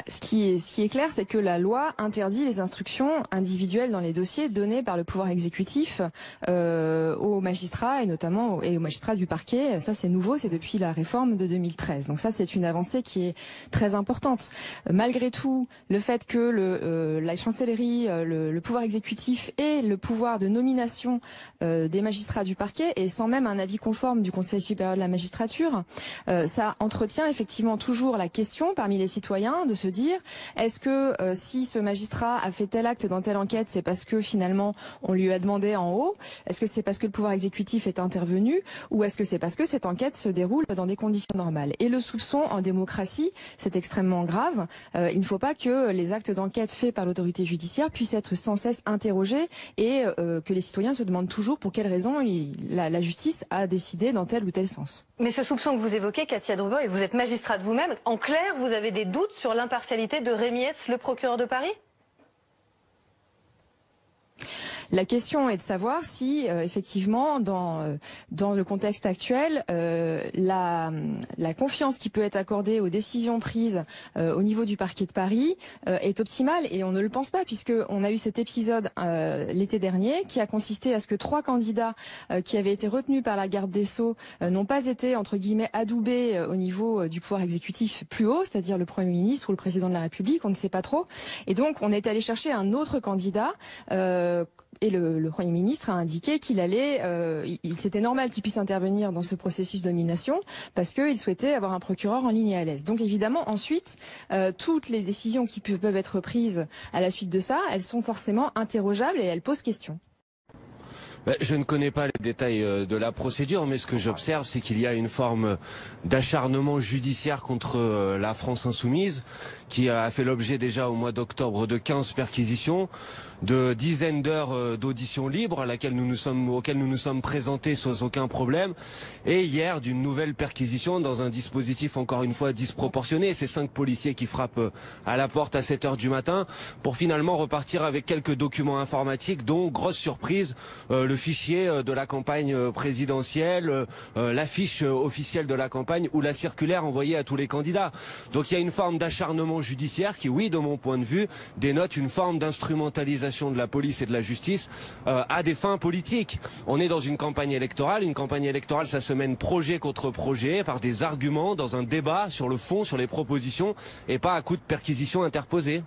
Ce qui est clair, c'est que la loi interdit les instructions individuelles dans les dossiers donnés par le pouvoir exécutif aux magistrats et notamment aux magistrats du parquet. Ça, c'est nouveau, c'est depuis la réforme de 2013. Donc ça, c'est une avancée qui est très importante. Malgré tout, le fait que la chancellerie, le pouvoir exécutif ait le pouvoir de nomination des magistrats du parquet et sans même un avis conforme du Conseil supérieur de la magistrature, ça entretient effectivement toujours la question parmi les citoyens de se dire, est-ce que si ce magistrat a fait tel acte dans telle enquête, c'est parce que finalement on lui a demandé en haut? Est-ce que c'est parce que le pouvoir exécutif est intervenu? Ou est-ce que c'est parce que cette enquête se déroule dans des conditions normales? Et le soupçon en démocratie, c'est extrêmement grave. Il ne faut pas que les actes d'enquête faits par l'autorité judiciaire puissent être sans cesse interrogés et que les citoyens se demandent toujours pour quelles raisons la justice a décidé dans tel ou tel sens. Mais ce soupçon que vous évoquez, Katia Druber, et vous êtes magistrate vous-même, en clair, vous avez des doutes sur l'impartialité de Rémy Heitz, le procureur de Paris? La question est de savoir si, effectivement, dans le contexte actuel, la confiance qui peut être accordée aux décisions prises au niveau du parquet de Paris est optimale, et on ne le pense pas, puisqu'on a eu cet épisode l'été dernier qui a consisté à ce que 3 candidats qui avaient été retenus par la garde des Sceaux n'ont pas été, entre guillemets, adoubés au niveau du pouvoir exécutif plus haut, c'est-à-dire le Premier ministre ou le Président de la République, on ne sait pas trop. Et donc, on est allé chercher un autre candidat et le Premier ministre a indiqué c'était normal qu'il puisse intervenir dans ce processus de nomination parce qu'il souhaitait avoir un procureur en ligne à l'aise. Donc évidemment, ensuite, toutes les décisions qui peuvent être prises à la suite de ça, elles sont forcément interrogeables et elles posent question. Je ne connais pas les détails de la procédure, mais ce que j'observe, c'est qu'il y a une forme d'acharnement judiciaire contre la France insoumise, qui a fait l'objet déjà au mois d'octobre de 15 perquisitions, de dizaines d'heures d'auditions libres auxquelles nous nous sommes présentés sans aucun problème, et hier d'une nouvelle perquisition dans un dispositif encore une fois disproportionné. Ces 5 policiers qui frappent à la porte à 7 heures du matin pour finalement repartir avec quelques documents informatiques, dont, grosse surprise, le fichier de la campagne présidentielle, l'affiche officielle de la campagne ou la circulaire envoyée à tous les candidats. Donc il y a une forme d'acharnement judiciaire qui, oui, de mon point de vue, dénote une forme d'instrumentalisation de la police et de la justice à des fins politiques. On est dans une campagne électorale. Une campagne électorale, ça se mène projet contre projet par des arguments, dans un débat sur le fond, sur les propositions, et pas à coup de perquisitions interposées.